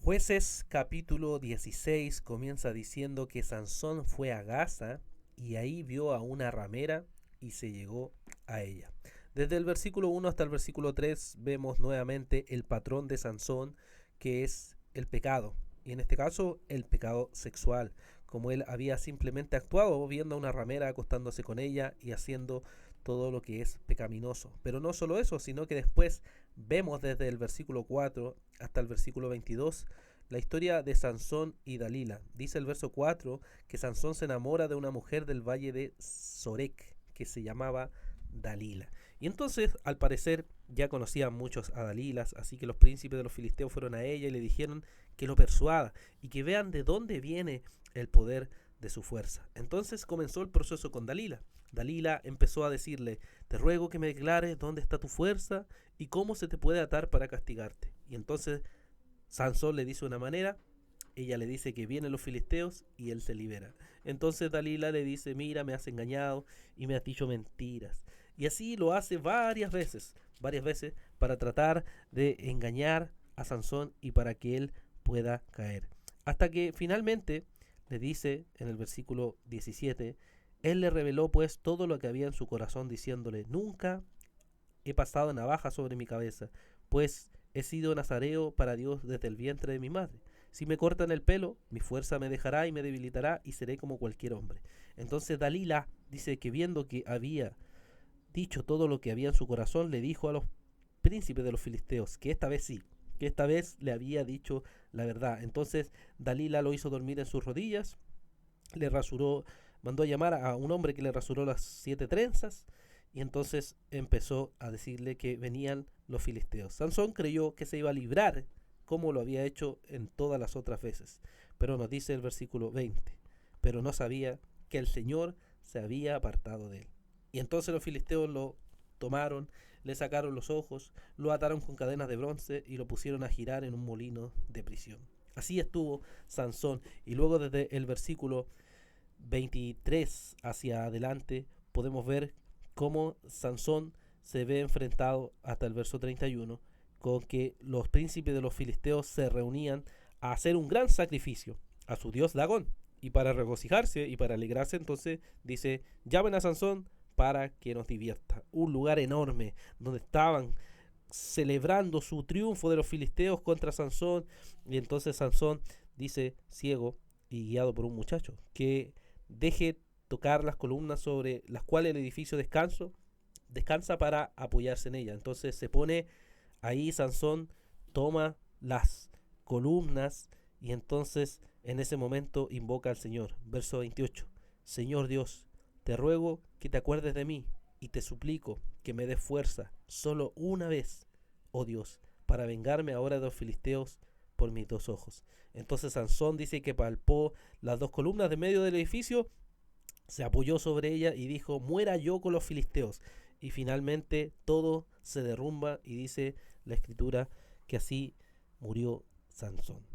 Jueces capítulo 16 comienza diciendo que Sansón fue a Gaza y ahí vio a una ramera y se llegó a ella. Desde el versículo 1 hasta el versículo 3 vemos nuevamente el patrón de Sansón, que es el pecado, y en este caso el pecado sexual, como él había simplemente actuado viendo a una ramera acostándose con ella y haciendo todo lo que es pecaminoso. Pero no solo eso, sino que después vemos desde el versículo 4 hasta el versículo 22 la historia de Sansón y Dalila. Dice el verso 4 que Sansón se enamora de una mujer del valle de Sorek que se llamaba Dalila. Y entonces, al parecer, ya conocían muchos a Dalila, así que los príncipes de los filisteos fueron a ella y le dijeron que lo persuada y que vean de dónde viene el poder de su fuerza. Entonces comenzó el proceso con Dalila. Dalila empezó a decirle: te ruego que me declares dónde está tu fuerza y cómo se te puede atar para castigarte. Y entonces Sansón le dice una manera, ella le dice que vienen los filisteos y él se libera. Entonces Dalila le dice: mira, me has engañado y me has dicho mentiras. Y así lo hace varias veces para tratar de engañar a Sansón y para que él pueda caer. Hasta que finalmente le dice en el versículo 17, él le reveló pues todo lo que había en su corazón, diciéndole: nunca he pasado navaja sobre mi cabeza, pues he sido nazareo para Dios desde el vientre de mi madre. Si me cortan el pelo, mi fuerza me dejará y me debilitará y seré como cualquier hombre. Entonces Dalila dice que viendo que había dicho todo lo que había en su corazón, le dijo a los príncipes de los filisteos que esta vez sí, que esta vez le había dicho la verdad. Entonces Dalila lo hizo dormir en sus rodillas, le rasuró, mandó a llamar a un hombre que le rasuró las 7 trenzas, y entonces empezó a decirle que venían los filisteos. Sansón creyó que se iba a librar como lo había hecho en todas las otras veces, pero nos dice el versículo 20, pero no sabía que el Señor se había apartado de él. Y entonces los filisteos lo tomaron, le sacaron los ojos, lo ataron con cadenas de bronce y lo pusieron a girar en un molino de prisión. Así estuvo Sansón. Y luego desde el versículo 23 hacia adelante podemos ver cómo Sansón se ve enfrentado hasta el verso 31 con que los príncipes de los filisteos se reunían a hacer un gran sacrificio a su dios Dagón. Y para regocijarse y para alegrarse, entonces dice: llamen a Sansón para que nos divierta. Un lugar enorme donde estaban celebrando su triunfo de los filisteos contra Sansón. Y entonces Sansón dice, ciego y guiado por un muchacho, que deje tocar las columnas sobre las cuales el edificio descansa para apoyarse en ella. Entonces se pone ahí Sansón, toma las columnas y entonces en ese momento invoca al Señor. Verso 28. Señor Dios, te ruego que te acuerdes de mí y te suplico que me des fuerza solo una vez, oh Dios, para vengarme ahora de los filisteos por mis dos ojos. Entonces Sansón dice que palpó las dos columnas de medio del edificio, se apoyó sobre ella y dijo: muera yo con los filisteos. Y finalmente todo se derrumba y dice la escritura que así murió Sansón.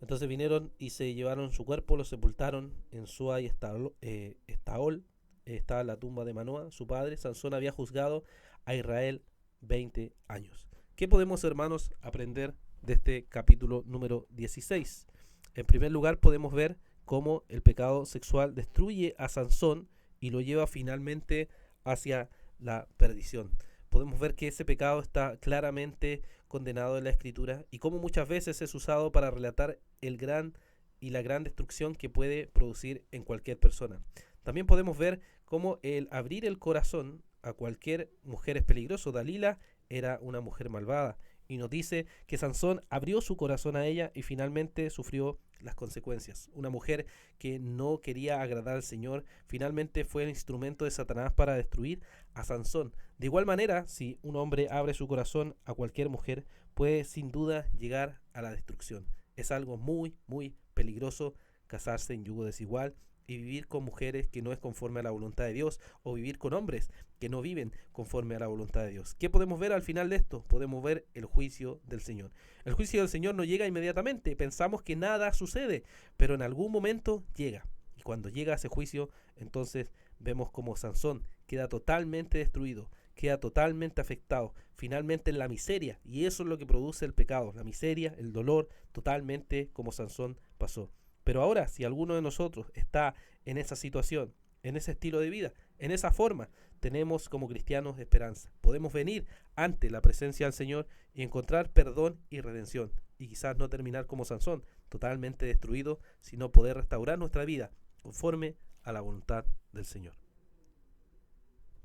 Entonces vinieron y se llevaron su cuerpo, lo sepultaron en Sua y Estaol. Está la tumba de Manoa, su padre. Sansón había juzgado a Israel 20 años. ¿Qué podemos, hermanos, aprender de este capítulo número 16? En primer lugar, podemos ver cómo el pecado sexual destruye a Sansón y lo lleva finalmente hacia la perdición. Podemos ver que ese pecado está claramente condenado en la escritura y cómo muchas veces es usado para relatar la gran destrucción que puede producir en cualquier persona. También podemos ver cómo el abrir el corazón a cualquier mujer es peligroso. Dalila era una mujer malvada y nos dice que Sansón abrió su corazón a ella y finalmente sufrió las consecuencias. Una mujer que no quería agradar al Señor finalmente fue el instrumento de Satanás para destruir a Sansón. De igual manera, si un hombre abre su corazón a cualquier mujer, puede sin duda llegar a la destrucción. Es algo muy, muy peligroso casarse en yugo desigual y vivir con mujeres que no es conforme a la voluntad de Dios, o vivir con hombres que no viven conforme a la voluntad de Dios. ¿Qué podemos ver al final de esto? Podemos ver el juicio del Señor. El juicio del Señor no llega inmediatamente, pensamos que nada sucede, pero en algún momento llega. Y cuando llega ese juicio, entonces vemos como Sansón queda totalmente destruido, queda totalmente afectado, finalmente en la miseria, y eso es lo que produce el pecado, la miseria, el dolor, totalmente como Sansón pasó. Pero ahora, si alguno de nosotros está en esa situación, en ese estilo de vida, en esa forma, tenemos como cristianos esperanza. Podemos venir ante la presencia del Señor y encontrar perdón y redención. Y quizás no terminar como Sansón, totalmente destruido, sino poder restaurar nuestra vida conforme a la voluntad del Señor.